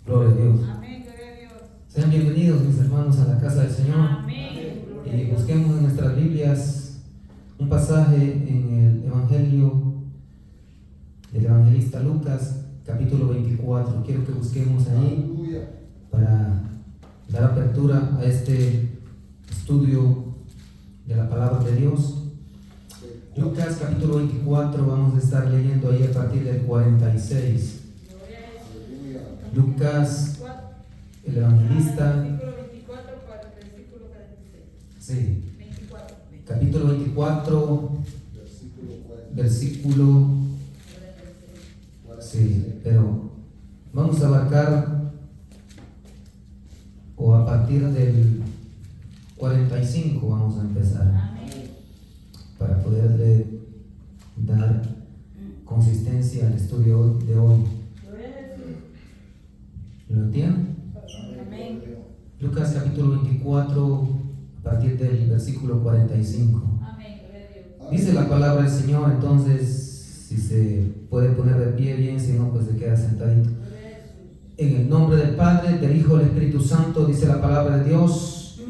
Gloria a Dios. Amén, gloria a Dios. Sean bienvenidos, mis hermanos, a la casa del Señor. Amén. Y busquemos en nuestras Biblias un pasaje en el Evangelio del evangelista Lucas, capítulo 24. Quiero que busquemos ahí para dar apertura a este estudio de la palabra de Dios. Lucas capítulo 24, vamos a estar leyendo ahí a partir del 46. Lucas, el evangelista, Versículo 24 para el versículo 46. sí, 24. capítulo 24, versículo, sí, pero vamos a abarcar o a partir del 45 vamos a empezar Amén. para poderle dar consistencia al estudio de hoy. Gloria a Jesús. ¿Lo entienden? Amén. Lucas capítulo 24, a partir del versículo 45. Amén, gloria a Dios. Dice la palabra del Señor, entonces, si se puede poner de pie bien, si no, pues se queda sentadito. Gloria a Jesús. En el nombre del Padre, del Hijo y del Espíritu Santo, dice la palabra de Dios.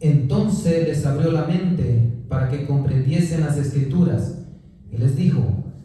Entonces les abrió la mente para que comprendiesen las Escrituras y les dijo: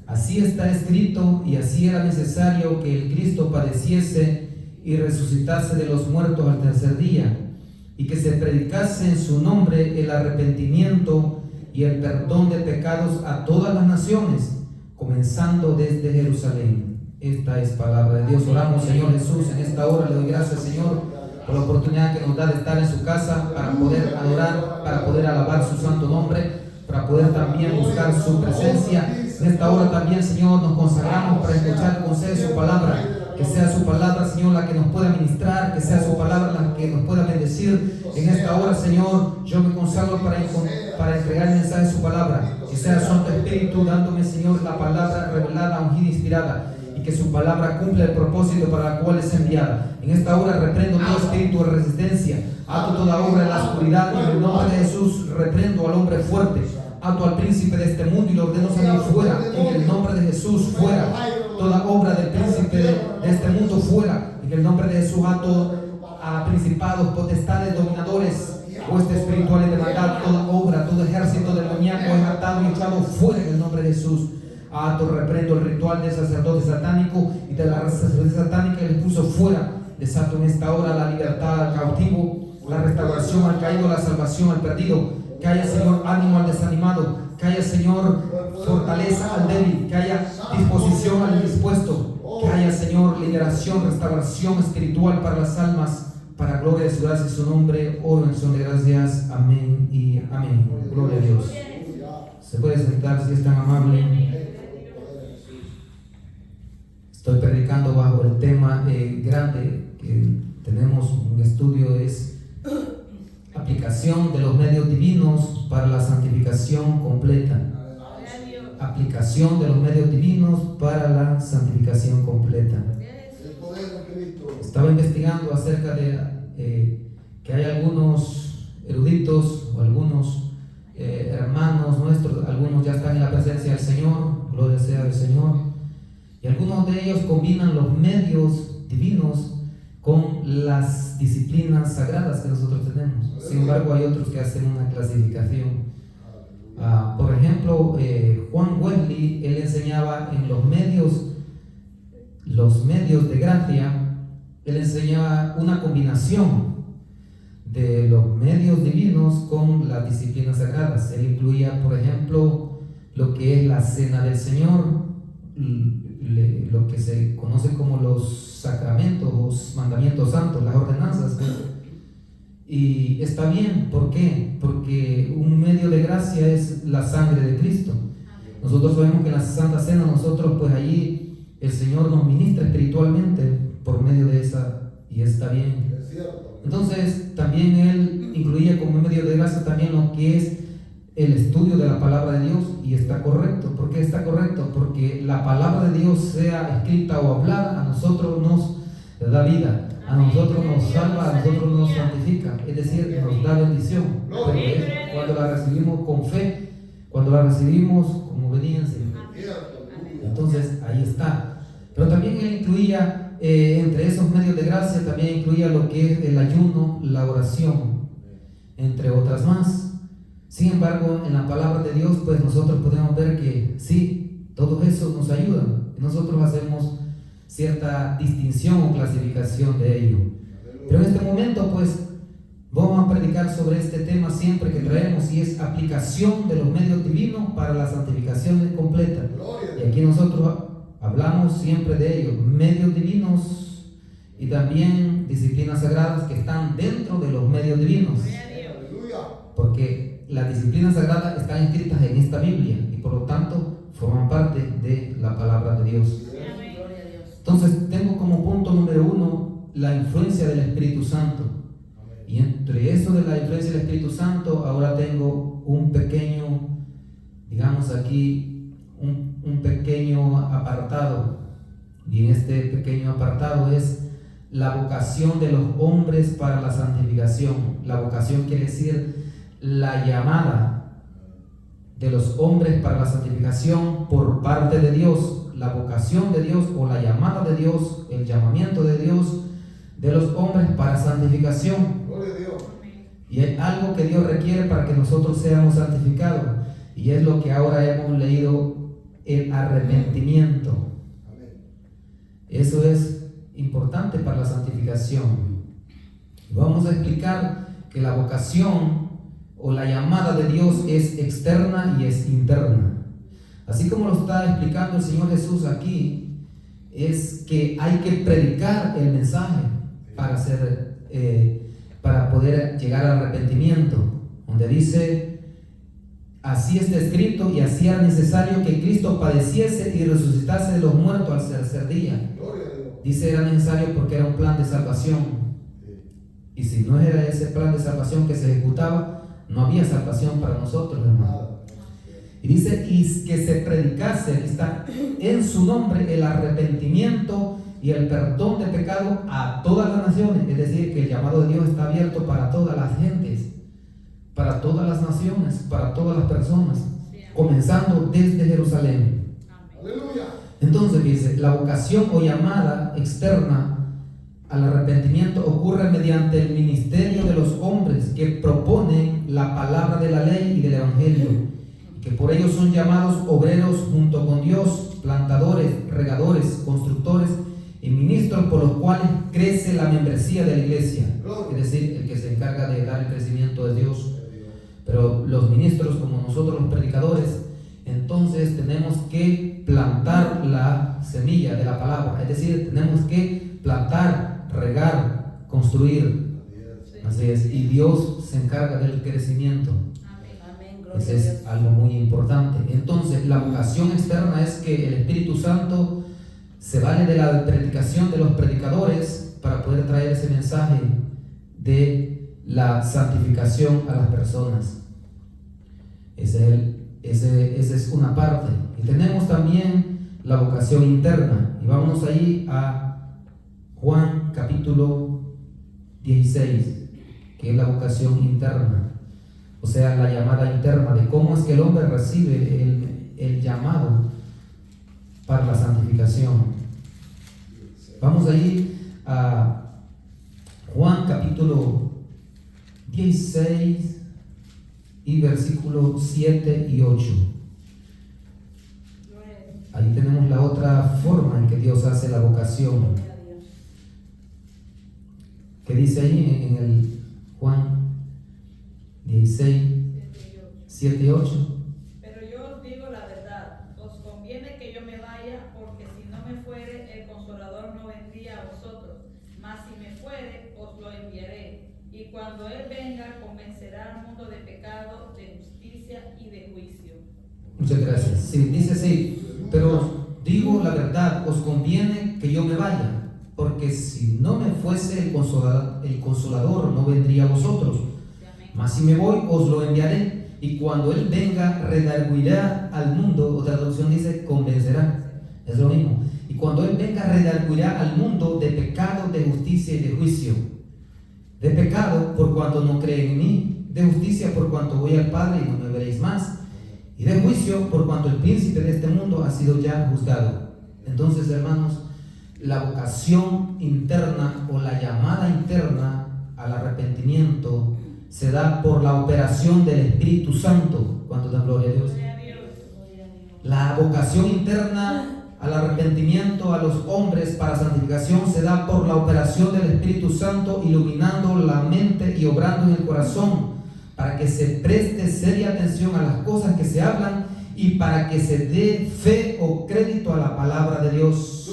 así está escrito y así era necesario que el Cristo padeciese y resucitase de los muertos al tercer día, y que se predicase en su nombre el arrepentimiento y el perdón de pecados a todas las naciones, comenzando desde Jerusalén. Esta es palabra de Dios. Oramos, Señor Jesús, en esta hora le doy gracias, Señor, por la oportunidad que nos da de estar en su casa para poder adorar, para poder alabar su santo nombre, para poder también buscar su presencia. En esta hora también, Señor, nos consagramos para escuchar el consejo de su palabra. Que sea su palabra, Señor, la que nos pueda ministrar, que sea su palabra la que nos pueda bendecir. En esta hora, Señor, yo me consagro para entregar el mensaje de su palabra. Que sea su Santo Espíritu dándome, Señor, la palabra revelada, ungida, inspirada. Y que su palabra cumpla el propósito para el cual es enviada. En esta hora reprendo todo espíritu de resistencia. Ato toda obra de la oscuridad y en el nombre de Jesús reprendo al hombre fuerte. Ato al príncipe de este mundo y lo ordeno salir fuera. En el nombre de Jesús, fuera. Toda obra del príncipe de este mundo, fuera. En el nombre de Jesús, ato a principados, potestades, dominadores, huestes espirituales de maldad. Toda obra, todo ejército demoníaco es atado y echado fuera en el nombre de Jesús. Ato, reprendo el ritual del sacerdote satánico y de la sacerdote satánica y les puso fuera. Desato en esta hora la libertad al cautivo, la restauración al caído, la salvación al perdido. Que haya, Señor, ánimo al desanimado. Que haya, Señor, fortaleza al débil. Que haya disposición al indispuesto. Que haya, Señor, liberación, restauración espiritual para las almas. Para gloria de su gracia y su nombre. Oro en son de gracias. Amén y amén. Gloria a Dios. Se puede sentar si es tan amable. Estoy predicando bajo el tema grande que tenemos un estudio, es aplicación de los medios divinos para la santificación completa. Aplicación de los medios divinos para la santificación completa. Estaba investigando acerca de que hay algunos eruditos o algunos hermanos nuestros, algunos ya están en la presencia del Señor, gloria sea al Señor. Y algunos de ellos combinan los medios divinos con las disciplinas sagradas que nosotros tenemos. Sin embargo, hay otros que hacen una clasificación. Por ejemplo, Juan Wesley, él enseñaba en los medios de gracia, él enseñaba una combinación de los medios divinos con las disciplinas sagradas. Él incluía, por ejemplo, lo que es la cena del Señor, lo que se conoce como los sacramentos, los mandamientos santos, las ordenanzas. Y está bien, ¿por qué? Porque un medio de gracia es la sangre de Cristo. Nosotros sabemos que en la Santa Cena nosotros, pues allí el Señor nos ministra espiritualmente por medio de esa, y está bien. Entonces también Él incluía como medio de gracia también lo que es el estudio de la palabra de Dios, y está correcto. ¿Por qué está correcto? Porque la palabra de Dios, sea escrita o hablada, a nosotros nos da vida, a nosotros nos salva, a nosotros nos santifica, es decir, nos da bendición. Pero es cuando la recibimos con fe, cuando la recibimos con obediencia. Entonces ahí está. Pero también él incluía entre esos medios de gracia también incluía lo que es el ayuno, la oración, entre otras más. Sin embargo, en la palabra de Dios, pues nosotros podemos ver que sí, todo eso nos ayuda. Nosotros hacemos cierta distinción o clasificación de ello. Pero en este momento, pues, vamos a predicar sobre este tema siempre que traemos, y es aplicación de los medios divinos para la santificación completa. Y aquí nosotros hablamos siempre de ellos, medios divinos y también disciplinas sagradas que están dentro de los medios divinos. Porque las disciplinas sagradas están escritas en esta Biblia y por lo tanto forman parte de la palabra de Dios. Entonces tengo como punto número 1 la influencia del Espíritu Santo. Y entre eso de la influencia del Espíritu Santo, ahora tengo un pequeño, digamos aquí, un pequeño apartado. Y en este pequeño apartado es la vocación de los hombres para la santificación. La vocación quiere decir la llamada de los hombres para la santificación por parte de Dios. La vocación de Dios o la llamada de Dios, el llamamiento de Dios de los hombres para santificación. Y es algo que Dios requiere para que nosotros seamos santificados. Y es lo que ahora hemos leído, el arrepentimiento. Eso es importante para la santificación. Vamos a explicar que la vocación o la llamada de Dios es externa y es interna. Así como lo está explicando el Señor Jesús aquí, es que hay que predicar el mensaje para poder llegar al arrepentimiento, donde dice: así está escrito y así era necesario que Cristo padeciese y resucitase de los muertos al tercer día. Dice era necesario porque era un plan de salvación, y si no era ese plan de salvación que se ejecutaba, no había salvación para nosotros, hermano. Y dice, y que se predicase, aquí está, en su nombre el arrepentimiento y el perdón de pecado a todas las naciones. Es decir, que el llamado de Dios está abierto para todas las gentes, para todas las naciones, para todas las personas, comenzando desde Jerusalén. Aleluya. Entonces dice, la vocación o llamada externa al arrepentimiento ocurre mediante el ministerio de los hombres que proponen la palabra de la ley y del evangelio, que por ello son llamados obreros junto con Dios, plantadores, regadores, constructores y ministros por los cuales crece la membresía de la iglesia. Es decir, el que se encarga de dar el crecimiento de Dios. Pero los ministros, como nosotros los predicadores, entonces tenemos que plantar la semilla de la palabra. Es decir, tenemos que plantar, regar, construir. Así es. Y Dios se encarga del crecimiento. Eso es algo muy importante. Entonces, la vocación externa es que el Espíritu Santo se vale de la predicación de los predicadores para poder traer ese mensaje de la santificación a las personas. Esa es una parte. Y tenemos también la vocación interna. Y vámonos ahí a Juan capítulo 16, que es la vocación interna. O sea, la llamada interna de cómo es que el hombre recibe el llamado para la santificación. Vamos ahí a Juan capítulo 16 y versículos 7 y 8. Ahí tenemos la otra forma en que Dios hace la vocación. ¿Qué dice ahí en el Juan 16, 7 y 8? Pero yo os digo la verdad, os conviene que yo me vaya, porque si no me fuere, el Consolador no vendría a vosotros, mas si me fuere, os lo enviaré. Y cuando Él venga, convencerá al mundo de pecado, de justicia y de juicio. Muchas gracias. Sí, dice así: pero digo la verdad, os conviene que yo me vaya, porque si no me fuese el Consolador no vendría a vosotros. Mas si me voy, os lo enviaré. Y cuando Él venga, redarguirá al mundo. Otra traducción dice convencerá. Es lo mismo. Y cuando Él venga, redarguirá al mundo de pecado, de justicia y de juicio. De pecado, por cuanto no creen en mí. De justicia, por cuanto voy al Padre y no me veréis más. Y de juicio, por cuanto el príncipe de este mundo ha sido ya juzgado. Entonces, hermanos, la vocación interna o la llamada interna al arrepentimiento se da por la operación del Espíritu Santo. ¿Cuánto da gloria a Dios? La vocación interna al arrepentimiento a los hombres para santificación se da por la operación del Espíritu Santo, iluminando la mente y obrando en el corazón, para que se preste seria atención a las cosas que se hablan y para que se dé fe o crédito a la palabra de Dios.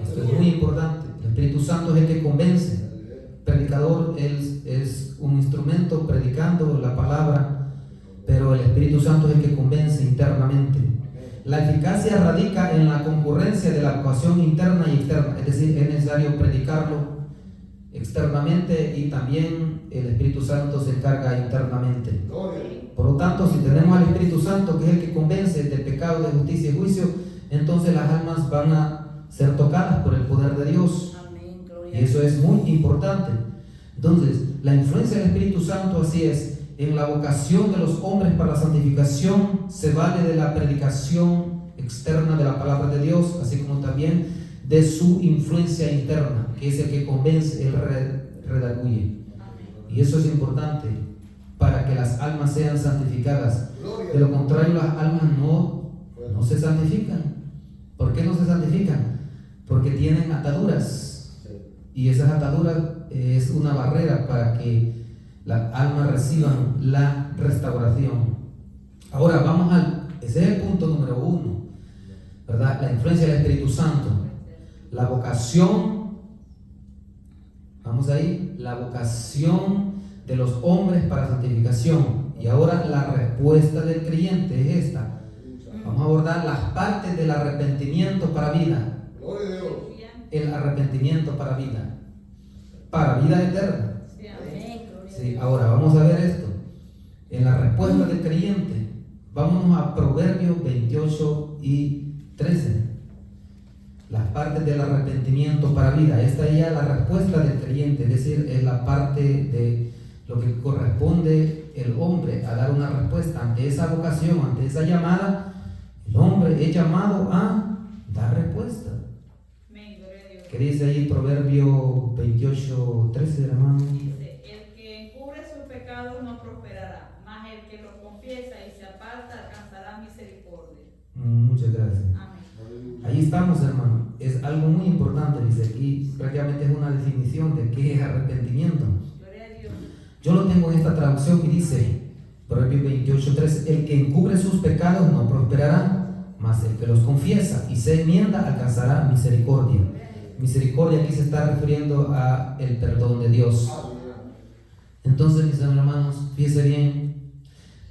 Esto es muy importante. El Espíritu Santo es el que convence. El predicador es un instrumento predicando la palabra, pero el Espíritu Santo es el que convence internamente. La eficacia radica en la concurrencia de la vocación interna y externa, es decir, es necesario predicarlo externamente y también el Espíritu Santo se encarga internamente. Por lo tanto, si tenemos al Espíritu Santo, que es el que convence de pecado, de justicia y juicio, entonces las almas van a ser tocadas por el poder de Dios. Y eso es muy importante. Entonces, la influencia del Espíritu Santo, así es, en la vocación de los hombres para la santificación se vale de la predicación externa de la palabra de Dios, así como también de su influencia interna, que es el que convence, el redarguye. Y eso es importante para que las almas sean santificadas. De lo contrario, las almas no se santifican. ¿Por qué no se santifican? Porque tienen ataduras, y esas ataduras es una barrera para que las almas reciban la restauración. Ahora ese es el punto número 1, ¿verdad? La influencia del Espíritu Santo, la vocación, vamos ahí, la vocación de los hombres para santificación. Y ahora la respuesta del creyente es esta. Vamos a abordar las partes del arrepentimiento para vida. El arrepentimiento para vida eterna. Sí, ahora vamos a ver esto. En la respuesta del creyente, vámonos a Proverbios 28 y 13. Las partes del arrepentimiento para vida. Esta es ya la respuesta del creyente, es decir, es la parte de lo que corresponde el hombre a dar una respuesta ante esa vocación, ante esa llamada. El hombre es llamado a dar respuesta. ¿Qué dice ahí Proverbio 28, 13, hermano? Dice: el que encubre sus pecados no prosperará, mas el que los confiesa y se aparta alcanzará misericordia. Muchas gracias. Amén. Ahí estamos, hermano. Es algo muy importante, dice aquí, prácticamente es una definición de qué es arrepentimiento. Gloria a Dios. Yo lo tengo en esta traducción y dice, Proverbios 28, 13, el que encubre sus pecados no prosperará, mas el que los confiesa y se enmienda alcanzará misericordia. Misericordia aquí se está refiriendo a el perdón de Dios. Entonces, mis hermanos, fíjense bien,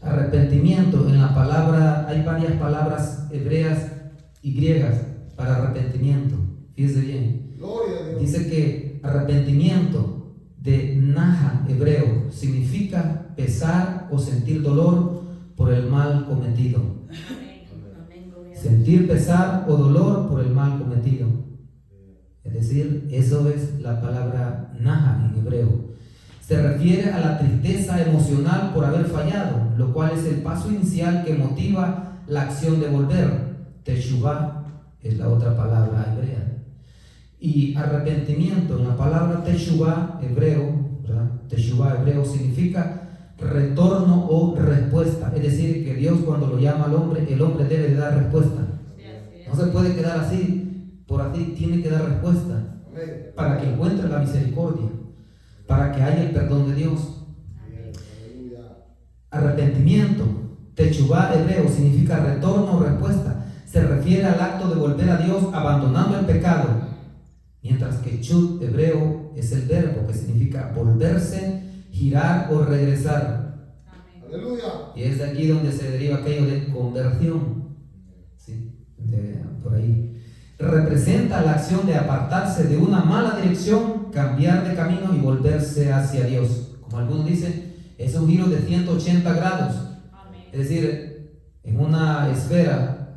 arrepentimiento en la palabra, hay varias palabras hebreas y griegas para arrepentimiento. Fíjense bien. Dice que arrepentimiento de naja hebreo significa pesar o sentir dolor por el mal cometido. Sentir pesar o dolor por el mal cometido. Es decir, eso es la palabra naja en hebreo. Se refiere a la tristeza emocional por haber fallado, lo cual es el paso inicial que motiva la acción de volver. Teshuvah es la otra palabra hebrea. Y arrepentimiento, en la palabra Teshuvah hebreo, ¿verdad? Teshuvah hebreo significa retorno o respuesta. Es decir, que Dios cuando lo llama al hombre, el hombre debe de dar respuesta. No se puede quedar así. Por así tiene que dar respuesta para que encuentre la misericordia, para que haya el perdón de Dios. Arrepentimiento, Teshuvah hebreo, significa retorno o respuesta. Se refiere al acto de volver a Dios abandonando el pecado, mientras que Chut hebreo es el verbo que significa volverse, girar o regresar. Aleluya. Y es de aquí donde se deriva aquello de conversión. ¿Sí? Por ahí. Representa la acción de apartarse de una mala dirección, cambiar de camino y volverse hacia Dios. Como algunos dicen, es un giro de 180 grados. Amén. Es decir, en una esfera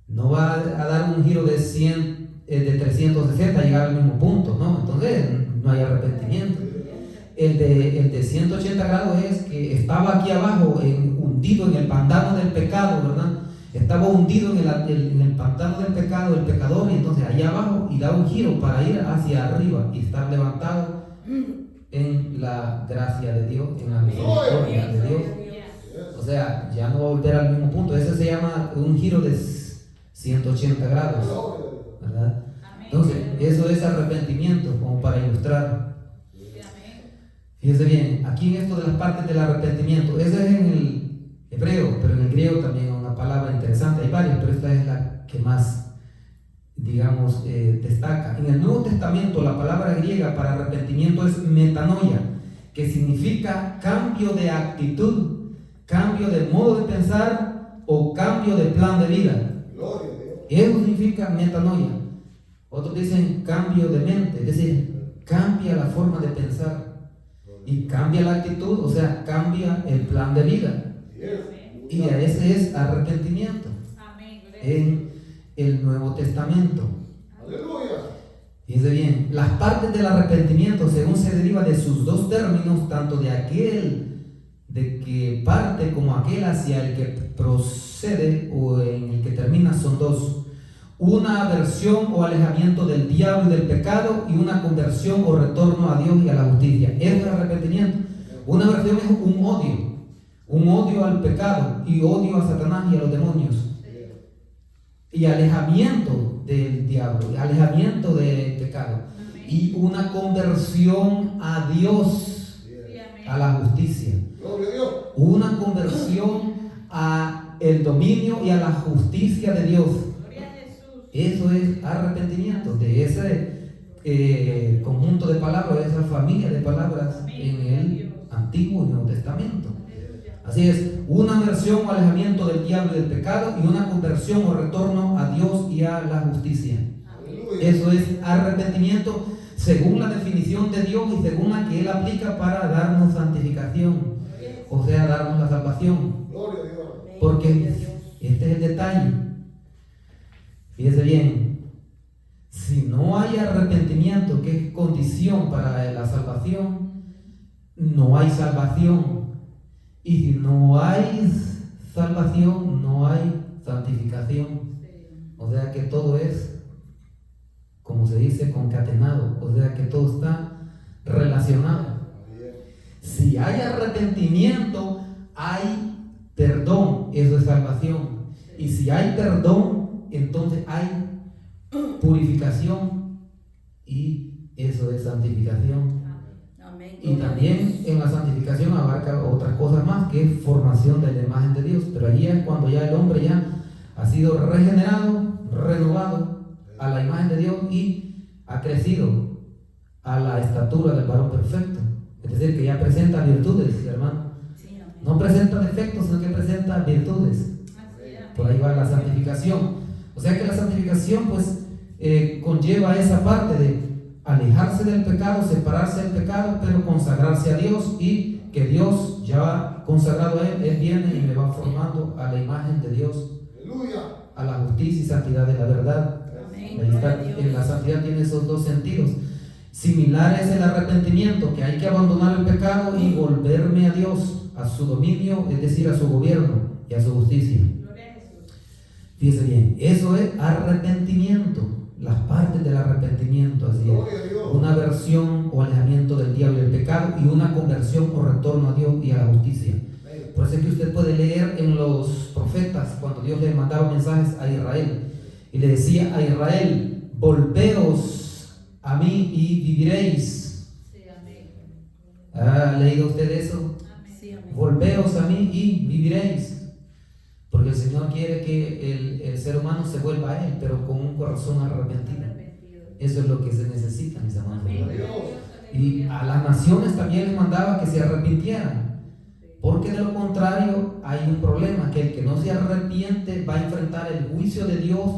no va a dar un giro de 360 a llegar al mismo punto, ¿no? Entonces no hay arrepentimiento. El de 180 grados es que estaba aquí abajo, hundido en el pantano del pecado, ¿verdad? estaba hundido en el pantano del pecado, el pecador, y entonces allá abajo, y da un giro para ir hacia arriba y estar levantado en la gracia de Dios, en la misericordia de Dios. O sea, ya no va a volver al mismo punto. Ese se llama un giro de 180 grados, ¿verdad? Entonces, eso es arrepentimiento, como para ilustrar. Fíjese bien, aquí en esto de las partes del arrepentimiento, eso es en el hebreo, pero en el griego también es una palabra interesante. Hay varias, pero esta es la que más, digamos, destaca. En el Nuevo Testamento, la palabra griega para arrepentimiento es metanoia, que significa cambio de actitud, cambio de modo de pensar o cambio de plan de vida. Eso significa metanoia. Otros dicen cambio de mente, es decir, cambia la forma de pensar y cambia la actitud, o sea, cambia el plan de vida. Y ese es arrepentimiento en el Nuevo Testamento. Fíjense bien, las partes del arrepentimiento, según se deriva de sus dos términos, tanto de aquel de que parte como aquel hacia el que procede o en el que termina, son dos: una aversión o alejamiento del diablo y del pecado, y una conversión o retorno a Dios y a la justicia. Eso es arrepentimiento. Una aversión es un odio al pecado y odio a Satanás y a los demonios, y alejamiento del diablo, alejamiento del pecado, y una conversión a Dios, a la justicia, una conversión a el dominio y a la justicia de Dios. Eso es arrepentimiento, de ese conjunto de palabras, esa familia de palabras en el Antiguo y Nuevo Testamento. Así es, una aversión o alejamiento del diablo y del pecado, y una conversión o retorno a Dios y a la justicia. Eso es arrepentimiento según la definición de Dios y según la que Él aplica para darnos santificación, o sea, darnos la salvación. Porque este es el detalle. Fíjese bien, si no hay arrepentimiento, que es condición para la salvación, no hay salvación. Y si no hay salvación, no hay santificación. O sea que todo es, como se dice, concatenado. O sea que todo está relacionado. Si hay arrepentimiento, hay perdón. Eso es salvación. Y si hay perdón, entonces hay purificación, y eso es santificación. Y también en la santificación abarca otras cosas más, que es formación de la imagen de Dios. Pero allí es cuando ya el hombre ya ha sido regenerado, renovado a la imagen de Dios y ha crecido a la estatura del varón perfecto. Es decir, que ya presenta virtudes, hermano. No presenta defectos, sino que presenta virtudes. Por ahí va la santificación. O sea que la santificación pues conlleva esa parte de alejarse del pecado, separarse del pecado, pero consagrarse a Dios, y que Dios ya consagrado a Él viene y me va formando a la imagen de Dios, a la justicia y santidad de la verdad. La santidad tiene esos dos sentidos. Similar es el arrepentimiento, que hay que abandonar el pecado y volverme a Dios, a su dominio, es decir, a su gobierno y a su justicia. Fíjese bien, eso es arrepentimiento. Las partes del arrepentimiento, así es: una aversión o alejamiento del diablo y del pecado, y una conversión o retorno a Dios y a la justicia. Por eso es que usted puede leer en los profetas, cuando Dios le mandaba mensajes a Israel y le decía a Israel: volveos a mí y viviréis. ¿Ha leído usted eso? Volveos a mí y viviréis. Porque el Señor quiere que el ser humano se vuelva a Él, pero con un corazón arrepentido. Eso es lo que se necesita, mis amados. Y a las naciones también les mandaba que se arrepintieran, porque de lo contrario hay un problema, que el que no se arrepiente va a enfrentar el juicio de Dios,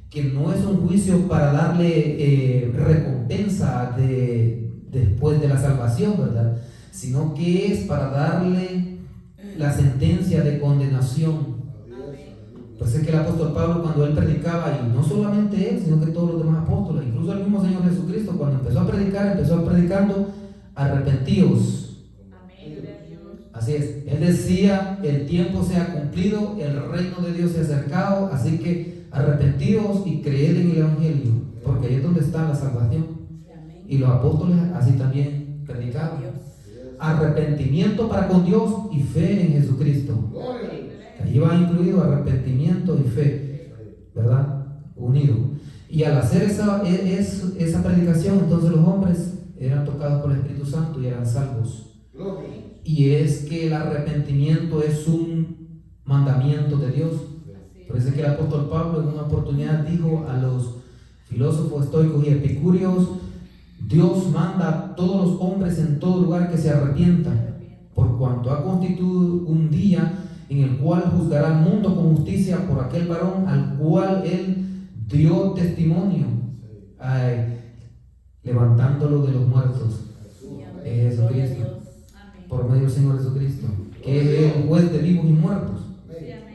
que no es un juicio para darle recompensa después de la salvación, ¿verdad? Sino que es para darle la sentencia de condenación. Pues es que el apóstol Pablo, cuando él predicaba, y no solamente él, sino que todos los demás apóstoles, incluso el mismo Señor Jesucristo, cuando empezó predicando: arrepentíos. Así es, él decía, el tiempo se ha cumplido, el reino de Dios se ha acercado, así que arrepentidos y creed en el Evangelio, porque ahí es donde está la salvación. Y los apóstoles así también predicaban. Arrepentimiento para con Dios y fe en Jesucristo. Allí va incluido arrepentimiento y fe, ¿verdad? Unido. Y al hacer esa predicación, entonces los hombres eran tocados por el Espíritu Santo y eran salvos. Y es que el arrepentimiento es un mandamiento de Dios. Por eso es que el apóstol Pablo en una oportunidad dijo a los filósofos estoicos y epicúreos: Dios manda a todos los hombres en todo lugar que se arrepientan, por cuanto ha constituido un día en el cual juzgará al mundo con justicia por aquel varón al cual él dio testimonio, levantándolo de los muertos, Jesucristo, por medio del Señor Jesucristo, que es el juez de vivos y muertos.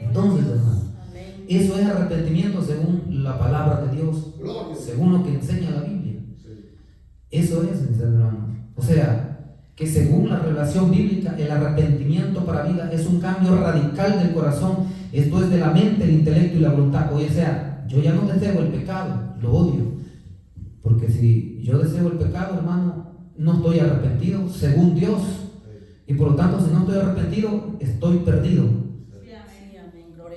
Entonces, hermano, eso es arrepentimiento según la palabra de Dios, según lo que enseña la Biblia. Eso es, mis hermanos. O sea, que según la revelación bíblica, el arrepentimiento para vida es un cambio radical del corazón. Esto es de la mente, el intelecto y la voluntad. O sea, yo ya no deseo el pecado, lo odio. Porque si yo deseo el pecado, hermano, no estoy arrepentido según Dios. Y por lo tanto, si no estoy arrepentido, estoy perdido.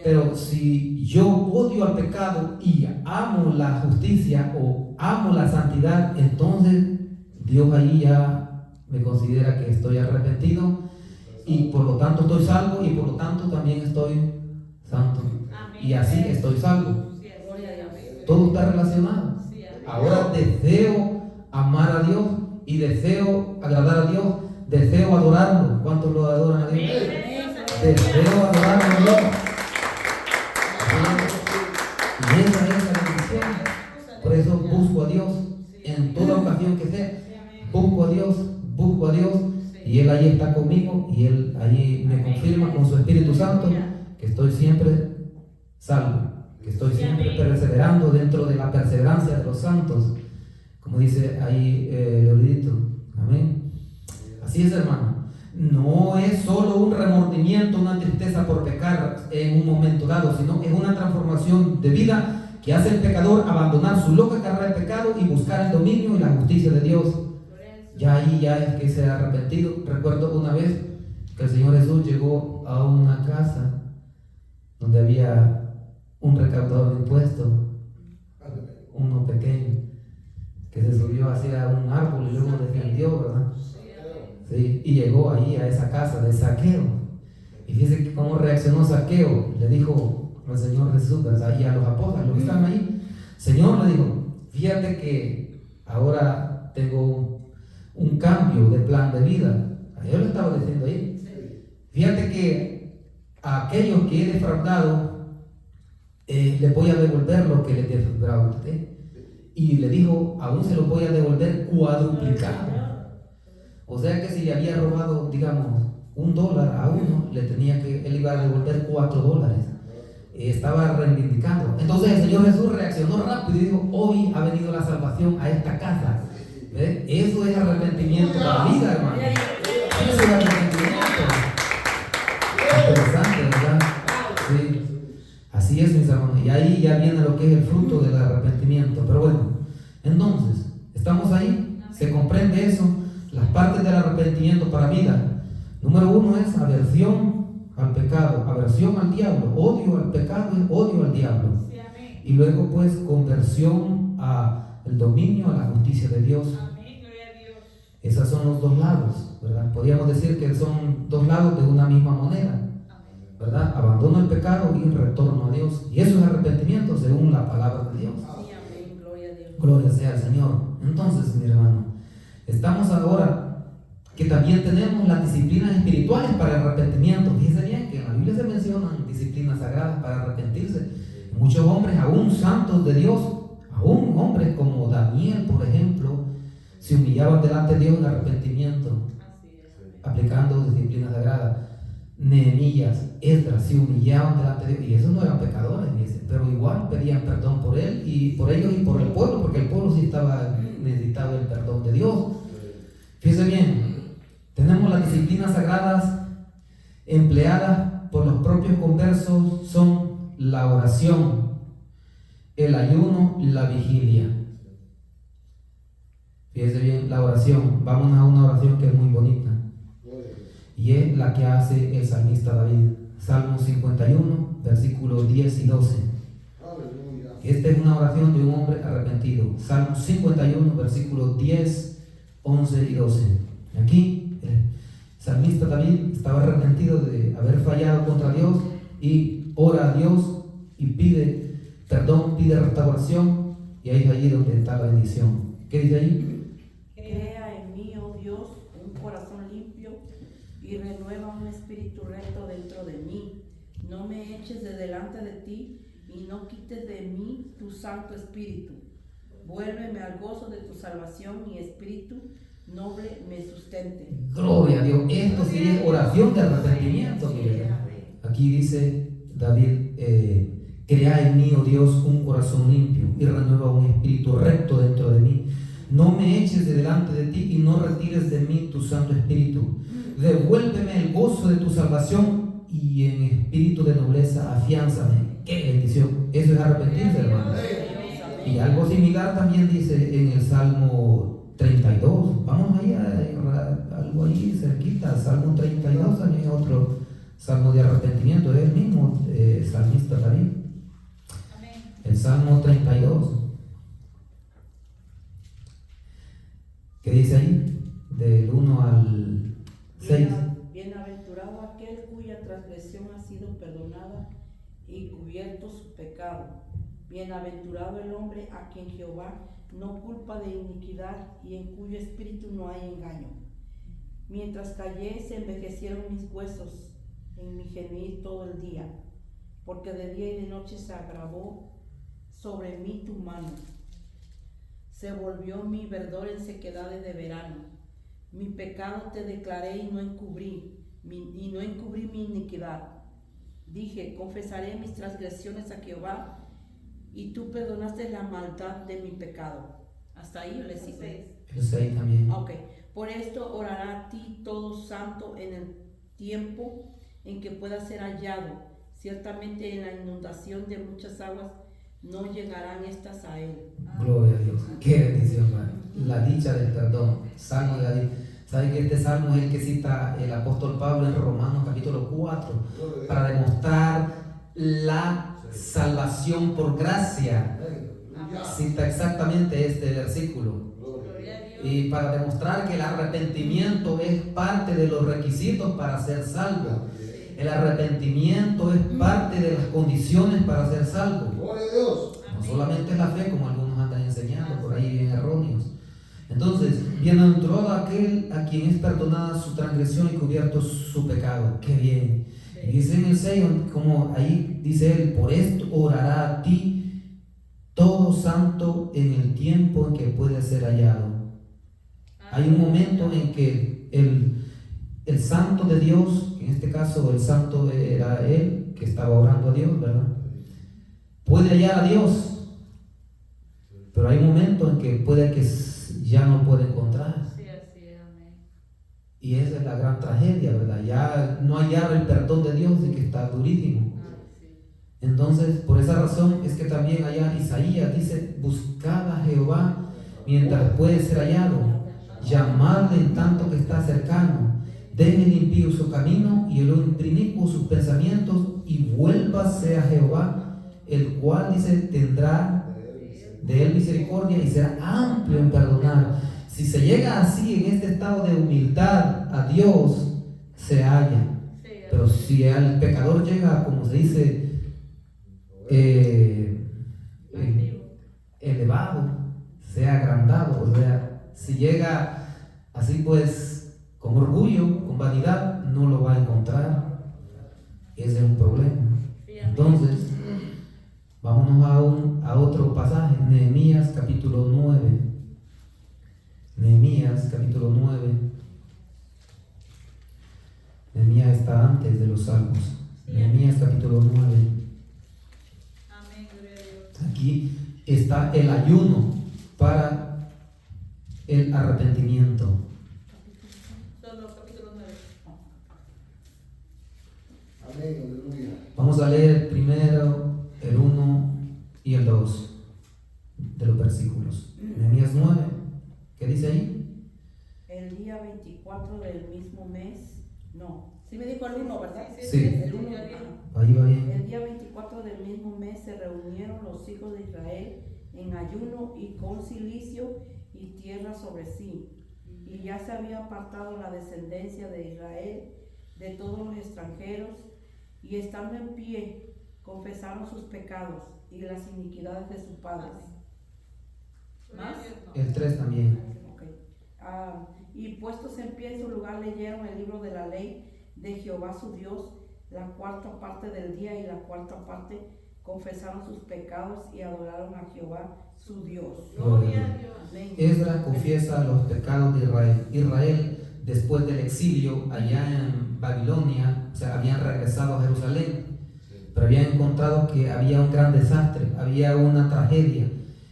Pero si yo odio al pecado y amo la justicia o amo la santidad, entonces Dios ahí ya me considera que estoy arrepentido y por lo tanto estoy salvo y por lo tanto también estoy santo. Y así estoy salvo. Todo está relacionado. Ahora deseo amar a Dios y deseo agradar a Dios, deseo adorarlo. ¿Cuántos lo adoran a Dios? Deseo adorarlo a Dios. Y esa es la bendición. Por eso busco a Dios en toda ocasión que sea. Busco a Dios y Él ahí está conmigo y Él ahí me confirma con su Espíritu Santo que estoy siempre salvo, que estoy siempre perseverando dentro de la perseverancia de los santos, como dice ahí Leodito. Amén. Así es, hermano. No es solo un remordimiento, una tristeza por pecar en un momento dado, sino es una transformación de vida que hace el pecador abandonar su loca carrera de pecado y buscar el dominio y la justicia de Dios. Ya ahí ya es que se ha arrepentido. Recuerdo una vez que el Señor Jesús llegó a una casa donde había un recaudador de impuestos, uno pequeño, que se subió hacia un árbol y luego defendió, ¿verdad? Sí, y llegó ahí a esa casa de Zaqueo. Y fíjense cómo reaccionó Zaqueo. Le dijo al Señor Jesús, ahí a los apóstoles, los que están ahí: Señor, le dijo, fíjate que ahora tengo un cambio de plan de vida. A Dios le estaba diciendo ahí. Fíjate que a aquellos que he defraudado, les voy a devolver lo que les defraudé. Y le dijo, aún se lo voy a devolver cuadruplicado. O sea que si le había robado, digamos, $1 a uno, él iba a devolver $4. Estaba reivindicando. Entonces el Señor Jesús reaccionó rápido y dijo: hoy ha venido la salvación a esta casa. ¿Ve? Eso es arrepentimiento para la vida, hermano. Eso es arrepentimiento. Interesante, ¿verdad? Sí. Así es, mis hermanos. Y ahí ya viene lo que es el fruto del arrepentimiento. Pero bueno, entonces, ¿estamos ahí? ¿Se comprende eso? Las partes del arrepentimiento para vida. Número 1 es aversión al pecado, aversión al diablo, odio al pecado y odio al diablo. Sí, amén. Y luego pues conversión al dominio, a la justicia de Dios. Amén, gloria a Dios. Esos son los dos lados, ¿verdad? Podríamos decir que son dos lados de una misma moneda, ¿verdad? Abandono el pecado y retorno a Dios. Y eso es arrepentimiento según la palabra de Dios. Sí, amén, gloria a Dios. Gloria sea al Señor. Entonces, mi hermano, estamos ahora que también tenemos las disciplinas espirituales para el arrepentimiento. Fíjense bien que en la Biblia se mencionan disciplinas sagradas para arrepentirse. Muchos hombres, aún santos de Dios, aún hombres como Daniel, por ejemplo, se humillaban delante de Dios en arrepentimiento, aplicando disciplinas sagradas. Nehemías, Esdras se humillaban delante de Dios, y esos no eran pecadores, pero igual pedían perdón por él y por ellos y por el pueblo, porque el pueblo sí necesitaba el perdón de Dios. Fíjense bien, tenemos las disciplinas sagradas en empleadas por los propios conversos son la oración, el ayuno y la vigilia. Fíjese bien, la oración. Vamos a una oración que es muy bonita y es la que hace el salmista David. Salmo 51, versículos 10 y 12. Esta es una oración de un hombre arrepentido. Salmo 51, versículos 10, 11 y 12. Aquí el salmista David estaba arrepentido de haber fallado contra Dios y ora a Dios y pide perdón, pide restauración, y ahí es allí donde está la bendición. ¿Qué dice ahí? Crea en mí, oh Dios, un corazón limpio y renueva un espíritu recto dentro de mí. No me eches de delante de ti y no quites de mí tu Santo Espíritu. Vuélveme al gozo de tu salvación y espíritu noble me sustente. Gloria a Dios. Esto sí es oración de arrepentimiento. Aquí dice David, crea en mí, oh Dios, un corazón limpio y renueva un espíritu recto dentro de mí. No me eches de delante de ti y no retires de mí tu Santo Espíritu. Devuélveme el gozo de tu salvación y en espíritu de nobleza afiánzame. ¡Qué bendición! Eso es arrepentirse, hermano. Y algo similar también dice en el Salmo 32. Vamos ahí a algo ahí cerquita. Salmo 32 también es otro salmo de arrepentimiento. Es el mismo salmista David. El Salmo 32. ¿Qué dice ahí? Del 1 al 6. Bienaventurado aquel cuya transgresión ha sido perdonada y cubierto su pecado. Bienaventurado el hombre a quien Jehová no culpa de iniquidad y en cuyo espíritu no hay engaño. Mientras callé se envejecieron mis huesos en mi gemir todo el día, porque de día y de noche se agravó sobre mí tu mano. Se volvió mi verdor en sequedades de verano. Mi pecado te declaré y no encubrí mi iniquidad. Dije, confesaré mis transgresiones a Jehová, y tú perdonaste la maldad de mi pecado. Hasta ahí le sigo. El 6 también. Ok. Por esto orará a ti todo santo en el tiempo en que pueda ser hallado. Ciertamente en la inundación de muchas aguas no llegarán estas a él. Gloria a Dios. Qué bendición, hermano. La dicha del perdón. Salmo de David. ¿Saben que este salmo es el que cita el apóstol Pablo en Romanos capítulo 4 para demostrar la salvación por gracia? Cita exactamente este versículo. Y para demostrar que el arrepentimiento es parte de los requisitos para ser salvo. El arrepentimiento es parte de las condiciones para ser salvo. No solamente es la fe, como algunos andan enseñando por ahí bien erróneos. Entonces, bienaventurado aquel a quien es perdonada su transgresión y cubierto su pecado. ¡Qué bien! Y dice en el 6, como ahí dice él, por esto orará a ti todo santo en el tiempo en que puede ser hallado. Hay un momento en que el santo de Dios, en este caso el santo era él, que estaba orando a Dios, ¿verdad? Puede hallar a Dios, pero hay un momento en que puede que ya no puede encontrar. Y esa es la gran tragedia, ¿verdad? Ya no hallar el perdón de Dios, de que está durísimo. Entonces, por esa razón es que también allá Isaías dice, buscad a Jehová mientras puede ser hallado, llamadle en tanto que está cercano, deje el impío su camino y el inicuo sus pensamientos, y vuélvase a Jehová, el cual dice, tendrá de él misericordia y será amplio en perdonar. Si se llega así en este estado de humildad a Dios, se halla. Pero si al pecador llega, como se dice, elevado, sea agrandado, o sea, si llega así pues con orgullo, con vanidad, no lo va a encontrar. Ese es un problema. Entonces, vámonos a otro pasaje, Nehemías capítulo 9. Nehemías capítulo 9. Nehemías está antes de los salmos. Nehemías capítulo 9. Aquí está el ayuno para el arrepentimiento. Solo capítulo 9. Vamos a leer primero el 1 y el 2 de los versículos. Nehemías 9, ¿qué dice ahí? El día 24 del mismo mes, no, sí me dijo el 1, ¿verdad? Sí. El 1, Ahí va bien. el día 24 del mismo mes se reunieron los hijos de Israel en ayuno y con cilicio y tierra sobre sí. Y ya se había apartado la descendencia de Israel de todos los extranjeros, y estando en pie, confesaron sus pecados y las iniquidades de sus padres. ¿Más? El 3 también. Ok. Y puestos en pie en su lugar, leyeron el libro de la ley de Jehová su Dios, la cuarta parte del día y la cuarta parte confesaron sus pecados y adoraron a Jehová su Dios. Gloria a Dios. Amén. Esdras confiesa los pecados de Israel. Israel, después del exilio allá en Babilonia, o sea, habían regresado a Jerusalén, pero habían encontrado que había un gran desastre, había una tragedia,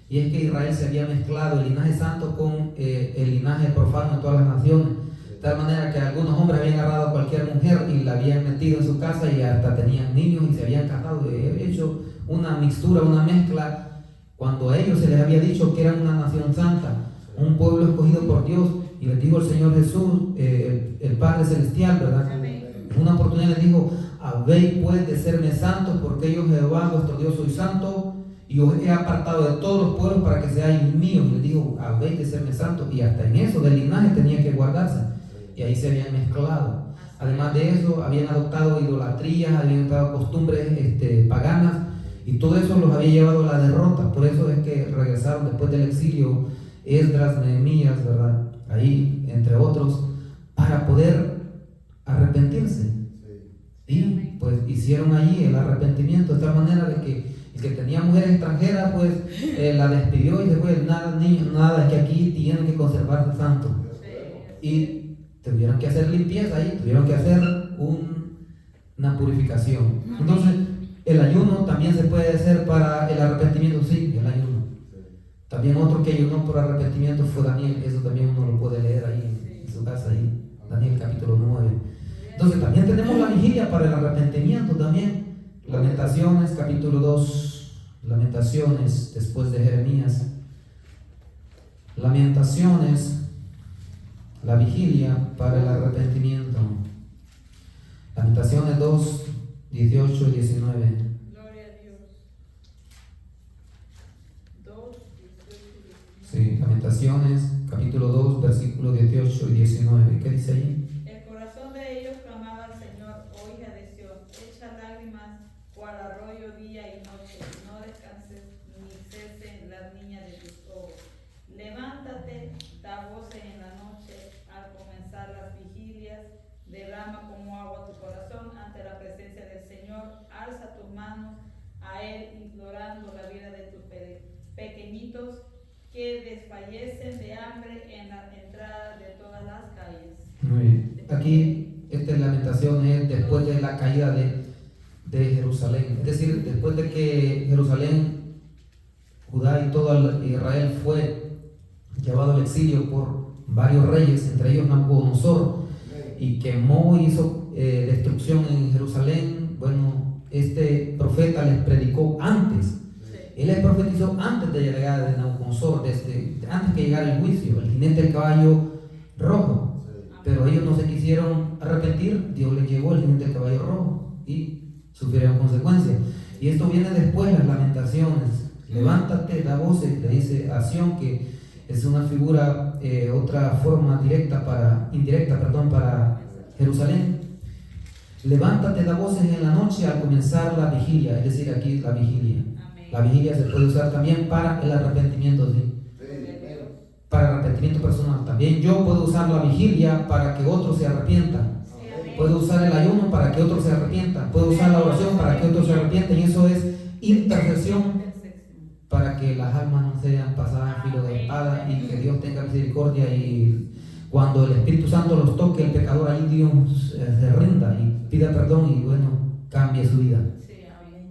y es que Israel se había mezclado el linaje santo con el linaje profano de todas las naciones, de tal manera que algunos hombres habían agarrado a cualquier mujer y la habían metido en su casa y hasta tenían niños y se habían casado y habían hecho una mixtura, una mezcla, cuando a ellos se les había dicho que eran una nación santa, un pueblo escogido por Dios. Y les dijo el Señor Jesús, el Padre Celestial, ¿verdad? En una oportunidad les dijo: habéis pues de serme santos, porque yo Jehová vuestro Dios soy santo, y os he apartado de todos los pueblos para que seáis míos. Y les dijo: habéis de serme santos. Y hasta en eso del linaje tenía que guardarse. Y ahí se habían mezclado. Además de eso, habían adoptado idolatrías, habían adoptado costumbres paganas, y todo eso los había llevado a la derrota. Por eso es que regresaron después del exilio Esdras, Nehemías, ¿verdad? Ahí, entre otros, para poder arrepentirse. Y pues hicieron allí el arrepentimiento de tal manera de que el que tenía mujeres extranjeras, pues la despidió y dijo: nada, niños, nada, es que aquí tienen que conservarse santo. Y tuvieron que hacer limpieza ahí, tuvieron que hacer una purificación. Entonces, el ayuno también se puede hacer para el arrepentimiento, sí, el ayuno. También otro que ayunó por arrepentimiento fue Daniel. Eso también uno lo puede leer ahí en su casa, ahí, Daniel capítulo 9. Entonces también tenemos la vigilia para el arrepentimiento también. Lamentaciones capítulo 2, Lamentaciones después de Jeremías. Lamentaciones, la vigilia para el arrepentimiento. Lamentaciones 2, 18 y 19. Gloria a Dios. 2, 18 y 19. Sí, Lamentaciones, capítulo 2, versículos 18 y 19. ¿Qué dice ahí? El corazón de ellos clamaba al Señor, oh hija de Sión, echa lágrimas cual arroyo día y noche, no descanses ni cesen las niñas de tus ojos. Levántate, da voces en la noche, al comenzar las vigilias, derrama como agua tu corazón ante la presencia del Señor, alza tus manos a Él, implorando la vida de tus pequeñitos que desfallecen de hambre en la entrada de todas las calles. Muy bien. Aquí esta lamentación es después de la caída de Jerusalén, es decir, después de que Jerusalén, Judá y todo Israel fue llevado al exilio por varios reyes, entre ellos Nabucodonosor, y quemó y hizo destrucción en Jerusalén. Bueno, este profeta les predicó antes. Él les profetizó antes de llegar de Nabucodonosor, antes que llegara el juicio, el jinete del caballo rojo. Pero ellos no se quisieron arrepentir, Dios les llevó el jinete del caballo rojo y sufrieron consecuencias. Y esto viene después, las lamentaciones. Levántate, da voces, le dice a Sión, que es una figura, otra forma indirecta para Jerusalén. Levántate, da voces en la noche al comenzar la vigilia, es decir, aquí la vigilia. La vigilia se puede usar también para el arrepentimiento, ¿sí? Para arrepentimiento personal. También yo puedo usar la vigilia para que otros se arrepientan. Puedo usar el ayuno para que otros se arrepientan. Puedo usar la oración para que otros se arrepientan. Y eso es intercesión para que las almas no sean pasadas a filo de espada y que Dios tenga misericordia. Y cuando el Espíritu Santo los toque, el pecador ahí Dios se rinda y pida perdón y bueno, cambie su vida.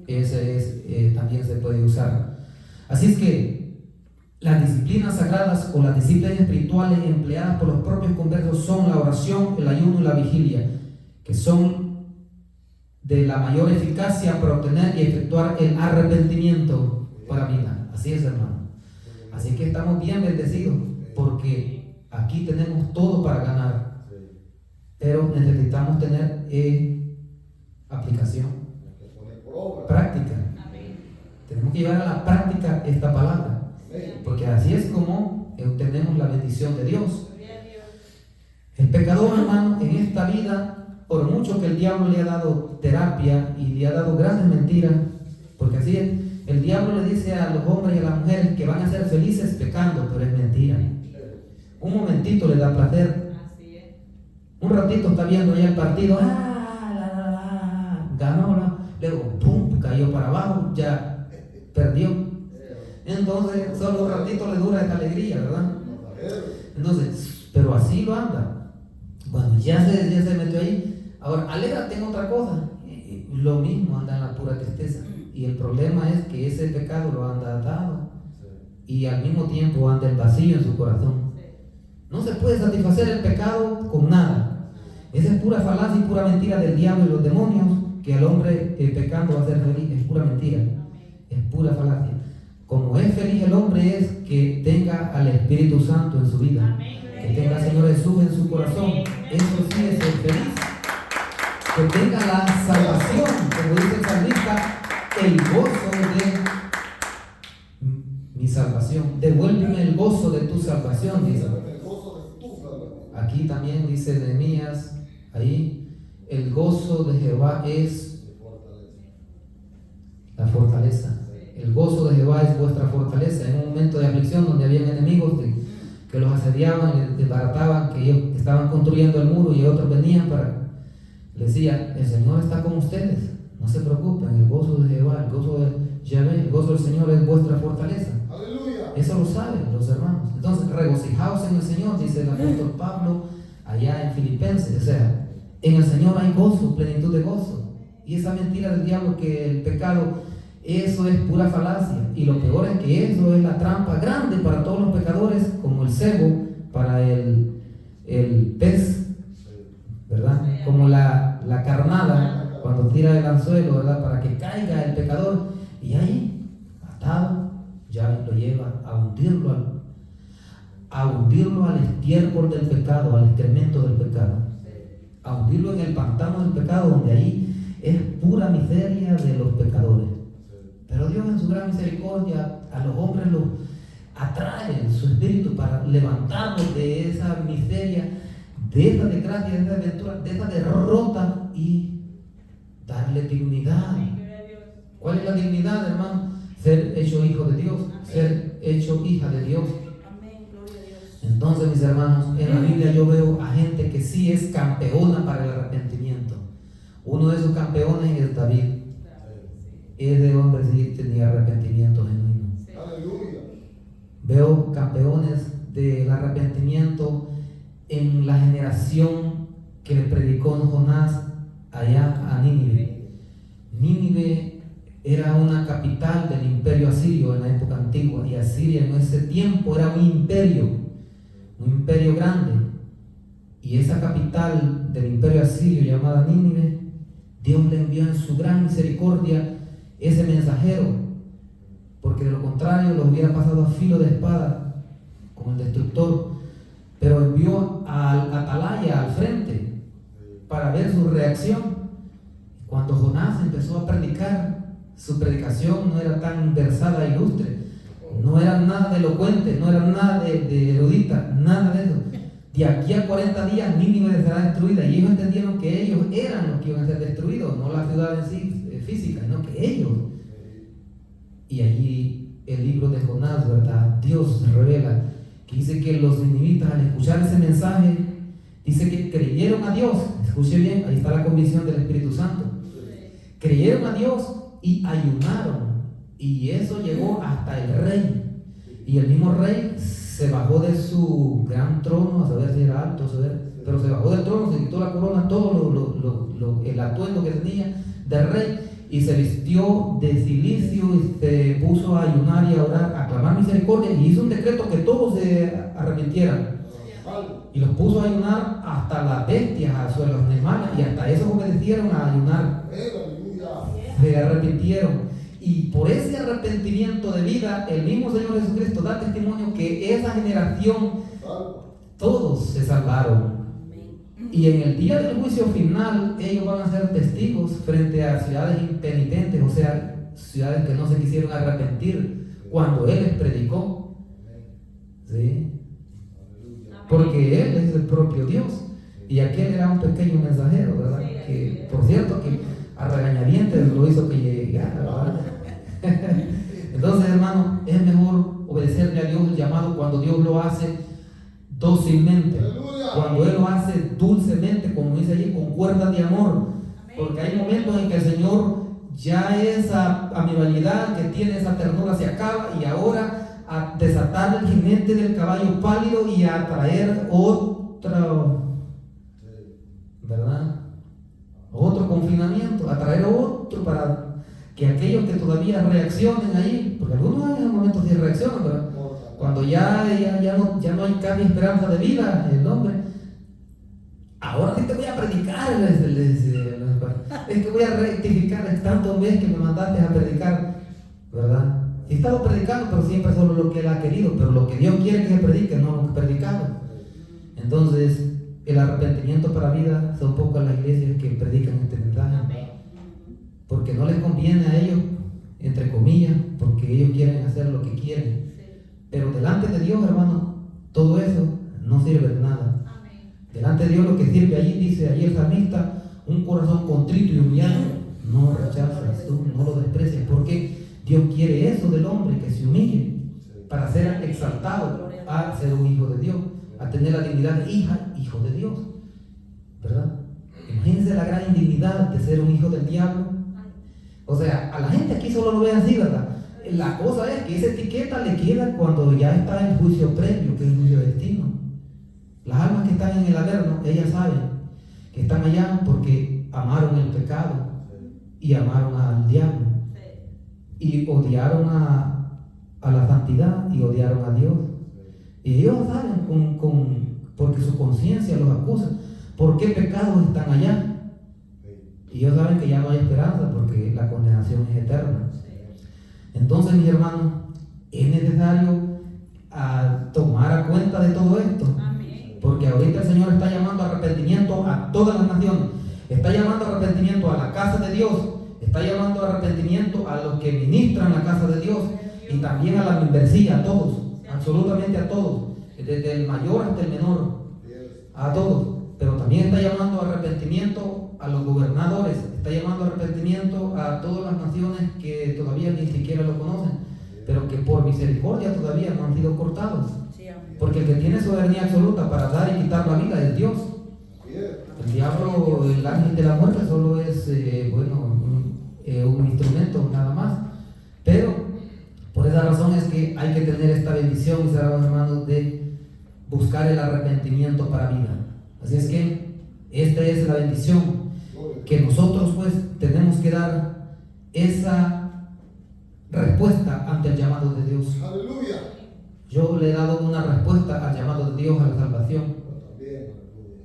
Ese es, también se puede usar. Así es que las disciplinas sagradas o las disciplinas espirituales empleadas por los propios conversos son la oración, el ayuno y la vigilia, que son de la mayor eficacia para obtener y efectuar el arrepentimiento para vida. Así es, hermano. Así que estamos bien bendecidos porque aquí tenemos todo para ganar, pero necesitamos tener aplicación, práctica. Tenemos que llevar a la práctica esta palabra, porque así es como obtenemos la bendición de Dios. El pecador, hermano, en esta vida, por mucho que el diablo le ha dado terapia y le ha dado grandes mentiras, porque así es, el diablo le dice a los hombres y a las mujeres que van a ser felices pecando, pero es mentira. Un momentito le da placer, un ratito está viendo ahí el partido, ganó, luego pum, cayó para abajo, ya perdió. Entonces solo un ratito le dura esa alegría, ¿verdad? Entonces, pero así lo anda. Bueno, ya se metió ahí. Ahora, alégrate en otra cosa. Lo mismo, anda en la pura tristeza. Y el problema es que ese pecado lo anda atado. Y al mismo tiempo anda el vacío en su corazón. No se puede satisfacer el pecado con nada. Esa es pura falacia y pura mentira del diablo y los demonios, que al hombre pecando va a ser feliz. Es pura mentira. Es pura falacia. Como es feliz el hombre es que tenga al Espíritu Santo en su vida. Que tenga al Señor Jesús en su corazón. Eso sí es ser feliz. Que tenga la salvación, como dice el salmista, el gozo de mi salvación. Devuélveme el gozo de tu salvación, dice. Aquí también dice Nehemías, ahí, el gozo de Jehová es la fortaleza. El gozo de Jehová es vuestra fortaleza. En un momento de aflicción donde habían enemigos que los asediaban, les desbarataban, que ellos estaban construyendo el muro y otros venían les decía, el Señor está con ustedes, no se preocupen, el gozo de Jehová, el gozo de Yahvé, el gozo del Señor es vuestra fortaleza. ¡Aleluya! Eso lo saben los hermanos. Entonces, regocijaos en el Señor, dice el apóstol Pablo allá en Filipenses. O sea, en el Señor hay gozo, plenitud de gozo. Y esa mentira del diablo que el pecado, eso es pura falacia. Y lo peor es que eso es la trampa grande para todos los pecadores, como el cebo para el pez, ¿verdad? Como la carnada cuando tira el anzuelo, ¿verdad? Para que caiga el pecador. Y ahí, atado, ya lo lleva a hundirlo al estiércol del pecado, al excremento del pecado. A hundirlo en el pantano del pecado, donde ahí es pura miseria de los pecadores. Pero Dios en su gran misericordia a los hombres los atrae en su espíritu para levantarlos de esa miseria, de esa desgracia, de esa aventura, de esa derrota y darle dignidad. ¿Cuál es la dignidad, hermano? Ser hecho hijo de Dios, ser hecho hija de Dios. Entonces, mis hermanos, en la Biblia yo veo a gente que sí es campeona para el arrepentimiento. Uno de esos campeones es David. Ese hombre sí tenía arrepentimiento genuino. Veo campeones del arrepentimiento en la generación que le predicó Jonás allá a Nínive. Nínive era una capital del imperio asirio en la época antigua, y Asiria en ese tiempo era un imperio grande. Y esa capital del imperio asirio llamada Nínive, Dios le envió en su gran misericordia ese mensajero, porque de lo contrario los hubiera pasado a filo de espada como el destructor. Pero envió al atalaya al frente para ver su reacción. Cuando Jonás empezó a predicar, su predicación no era tan versada e ilustre, no era nada de elocuente, no era nada de erudita, nada de eso. De aquí a 40 días Nínive será destruida, y ellos entendieron que ellos eran los que iban a ser destruidos, no la ciudad en sí física, sino que ellos. Y allí el libro de Jonás, ¿verdad? Dios revela que dice que los ninivitas, al escuchar ese mensaje, dice que creyeron a Dios. Escuche bien, ahí está la convicción del Espíritu Santo. Creyeron a Dios y ayunaron, y eso llegó hasta el rey. Y el mismo rey se bajó de su gran trono, a saber si era alto, pero se bajó del trono, se quitó la corona, todo el atuendo que tenía de rey, y se vistió de cilicio y se puso a ayunar y a orar, a clamar misericordia, y hizo un decreto que todos se arrepintieran. Y los puso a ayunar hasta las bestias, a los animales, y hasta esos obedecieron a ayunar. se arrepintieron. Y por ese arrepentimiento de vida, el mismo Señor Jesucristo da testimonio que esa generación, todos se salvaron. Y en el día del juicio final, ellos van a ser testigos frente a ciudades impenitentes, o sea, ciudades que no se quisieron arrepentir cuando Él les predicó. ¿Sí? Porque Él es el propio Dios. Y aquel era un pequeño mensajero, ¿verdad? Que, por cierto, que a regañadientes lo hizo que llegara, ¿verdad? Entonces, hermano, es mejor obedecerle a Dios el llamado cuando Dios lo hace dócilmente, cuando Él lo hace dulcemente, como dice allí, con cuerdas de amor. Porque hay momentos en que el Señor ya esa amabilidad que tiene, esa ternura se acaba, y ahora a desatar el jinete del caballo pálido y a traer ¿verdad? Otro confinamiento, a traer otro para que aquellos que todavía reaccionen ahí, porque algunos en un momento sí reaccionan, pero cuando ya no hay casi esperanza de vida, el hombre, ahora sí te voy a predicar, es que voy a rectificar tantas veces que me mandaste a predicar, ¿verdad? He estado predicando, pero siempre solo lo que Él ha querido, pero lo que Dios quiere que se predique, no lo que he predicado. Entonces, el arrepentimiento para vida son pocas las iglesias que predican este mensaje, porque no les conviene a ellos, entre comillas, porque ellos quieren hacer lo que quieren. Pero delante de Dios, hermano, todo eso no sirve de nada. Delante de Dios lo que sirve allí, dice allí el salmista, un corazón contrito y humillado, no rechazas tú, no lo desprecias, porque Dios quiere eso del hombre, que se humille para ser exaltado a ser un hijo de Dios, a tener la dignidad de hijo de Dios, ¿verdad? Imagínense la gran indignidad de ser un hijo del diablo. O sea, a la gente aquí solo lo ve así, ¿verdad? La cosa es que esa etiqueta le queda cuando ya está el juicio previo, que es el juicio de destino. Las almas que están en el averno, ellas saben que están allá porque amaron el pecado y amaron al diablo y odiaron a la santidad y odiaron a Dios. Y ellos saben, porque su conciencia los acusa, por qué pecados están allá. Y ellos saben que ya no hay esperanza porque la condenación es eterna. Entonces, mis hermanos, es necesario tomar a cuenta de todo esto. Porque ahorita el Señor está llamando a arrepentimiento a todas las naciones. Está llamando a arrepentimiento a la casa de Dios. Está llamando a arrepentimiento a los que ministran la casa de Dios. Y también a la membresía, a todos. Absolutamente a todos. Desde el mayor hasta el menor. A todos. Pero también está llamando a arrepentimiento a los gobernadores. Está llamando a arrepentimiento a todas las naciones que todavía ni siquiera lo conocen. Pero que por misericordia todavía no han sido cortados. Porque el que tiene soberanía absoluta para dar y quitar la vida es Dios. El diablo, el ángel de la muerte, solo es un instrumento nada más. Pero por esa razón es que hay que tener esta bendición, mis hermanos, de buscar el arrepentimiento para vida. Así es que esta es la bendición, que nosotros pues tenemos que dar esa respuesta ante el llamado de Dios. Aleluya. Yo le he dado una respuesta al llamado de Dios a la salvación.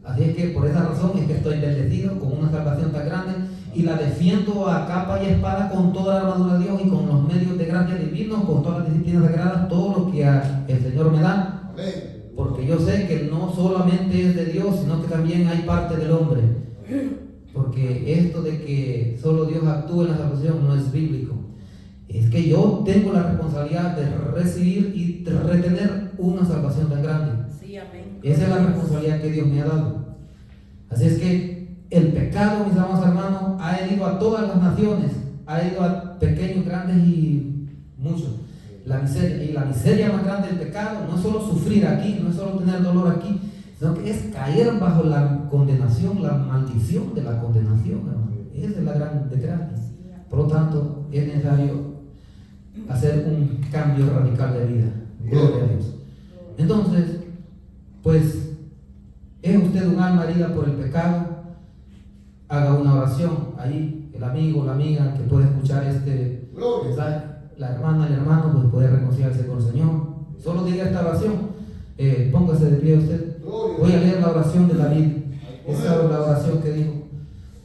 Así es que por esa razón es que estoy bendecido con una salvación tan grande y la defiendo a capa y espada con toda la armadura de Dios y con los medios de gracia divinos, con todas las disciplinas sagradas, todo lo que el Señor me da. Porque yo sé que no solamente es de Dios, sino que también hay parte del hombre. Porque esto de que solo Dios actúe en la salvación no es bíblico. Es que yo tengo la responsabilidad de recibir y de retener una salvación tan grande. Sí, amén. Esa es la responsabilidad que Dios me ha dado. Así es que el pecado, mis amados hermanos, ha herido a todas las naciones, ha herido a pequeños, grandes y muchos. La miseria, y la miseria más grande del pecado no es solo sufrir aquí, no es solo tener dolor aquí, sino que es caer bajo la condenación, la maldición de la condenación, hermano. Esa es la gran desgracia. Por lo tanto, es necesario hacer un cambio radical de vida. Gloria a Dios. Entonces, pues, ¿es usted un alma herida por el pecado? Haga una oración. Ahí, el amigo, la amiga que puede escuchar este mensaje, la hermana, el hermano, pues puede reconciliarse con el Señor. Solo diga esta oración. Póngase de pie usted. Voy a leer la oración de David. Esa es la oración que dijo.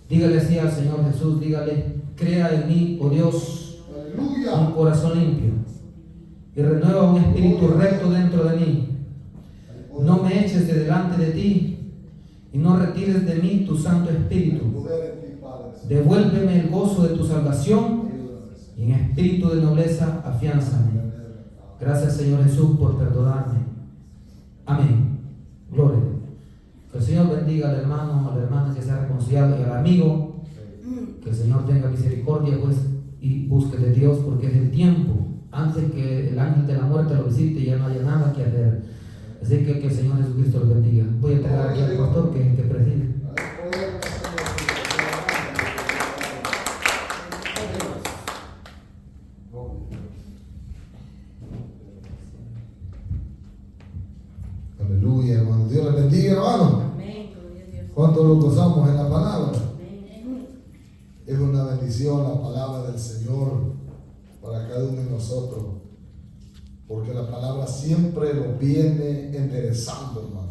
Dígale así al Señor Jesús, dígale: Crea en mí, oh Dios, un Aleluya. corazón limpio y renueva un espíritu recto dentro de mí. No me eches de delante de ti y no retires de mí tu Santo Espíritu. Poder en ti, Padre. Devuélveme el gozo de tu salvación y en espíritu de nobleza afiánzame. Gracias, Señor Jesús, por perdonarme. Amén. Gloria. Que el Señor bendiga al hermano, a la hermana que se ha reconciliado y al amigo. Que el Señor tenga misericordia, pues, y busque de Dios, porque es el tiempo antes que el ángel de la muerte lo visite y ya no haya nada que hacer. Así que el Señor Jesucristo los bendiga. Voy a entregar aquí al pastor que preside. Aleluya, hermano. Dios les bendiga, hermano. Amén. Gloria a Dios. ¿Cuánto lo gozamos en la palabra? Amén. Es una bendición la palabra del Señor para cada uno de nosotros, porque la palabra siempre lo viene enderezando, hermano.